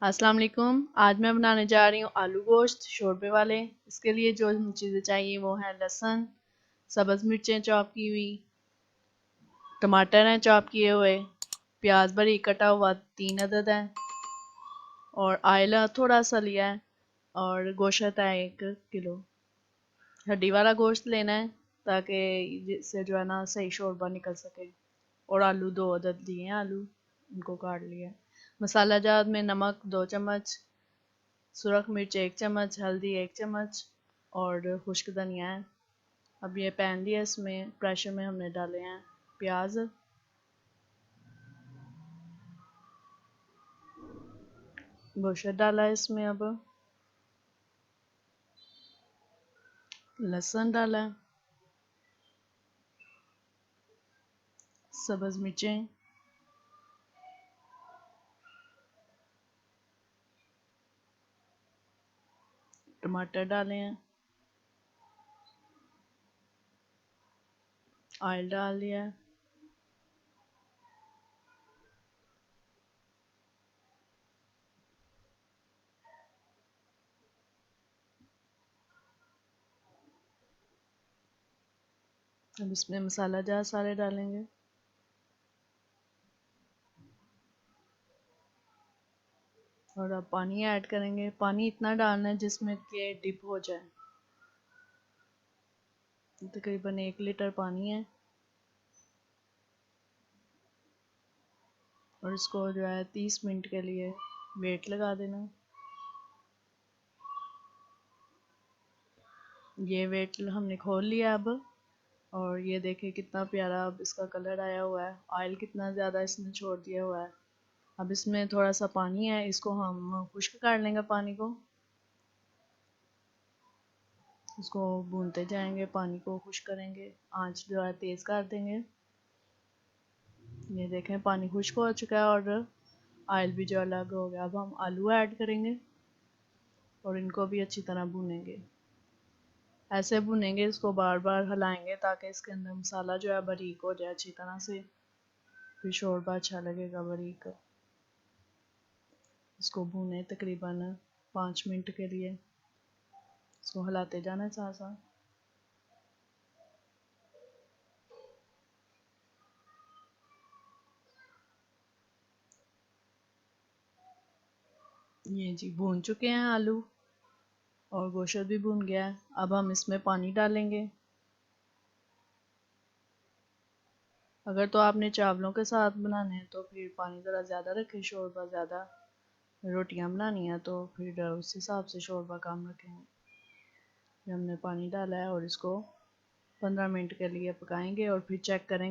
अस्सलाम वालेकुम। आज मैं बनाने जा रही हूँ आलू गोश्त शोरबे वाले। इसके लिए जो चीज़ें चाहिए वो हैं लहसुन, सब्ज़ मिर्चें चॉप की हुई, टमाटर हैं चॉप किए हुए, प्याज बारीक कटा हुआ 3 अदद है और आयल थोड़ा सा लिया है और गोश्त है 1 किलो। हड्डी वाला गोश्त लेना है ताकि इससे जो है ना सही शोरबा निकल सके। और आलू 2 अदद लिए हैं, आलू उनको काट लिया है। मसाला जात में नमक 2 चम्मच, सुरख मिर्च 1 चम्मच, हल्दी 1 चम्मच और खुश्क धनिया है। अब ये पैन लिया, इसमें प्रेशर में हमने डाले हैं प्याज, गोश्त डाला है इसमें, अब लहसुन डाला है, सब्ज़ मिर्चें, टमाटर डाले हैं, ऑयल डाल दिया है, अब इसमें मसाला जार सारे डालेंगे। और अब पानी ऐड करेंगे। पानी इतना डालना है जिसमें कि डिप हो जाए। तकरीबन 1 लीटर पानी है और इसको जो है 30 मिनट के लिए वेट लगा देना। ये वेट हमने खोल लिया अब, और ये देखिए कितना प्यारा अब इसका कलर आया हुआ है। ऑयल कितना ज़्यादा इसने छोड़ दिया हुआ है। अब इसमें थोड़ा सा पानी है, इसको हम खुश्क कर लेंगे पानी को। इसको भूनते जाएंगे, पानी को खुश्क करेंगे, आंच जो है तेज़ कर देंगे। ये देखें पानी खुश्क हो चुका है और ऑयल भी जो अलग हो गया। अब हम आलू ऐड करेंगे और इनको भी अच्छी तरह भूनेंगे। ऐसे भुनेंगे, इसको बार बार हिलाएंगे ताकि इसके अंदर मसाला जो है बारीक हो जाए अच्छी तरह से, फिर शोरबा अच्छा लगेगा बारीक। इसको भूने तकरीबन 5 मिनट के लिए, इसको हिलाते जाना है साथ साथ। ये जी भून चुके हैं आलू और गोश्त भी भून गया है। अब हम इसमें पानी डालेंगे। अगर तो आपने चावलों के साथ बनाने हैं तो फिर पानी ज़रा ज़्यादा रखें, शोरबा ज़्यादा। रोटियां बनानी है तो फिर उस हिसाब से शोरबा कम रखेंगे। हमने पानी डाला है और इसको 15 मिनट के लिए पकाएंगे और फिर चेक करेंगे।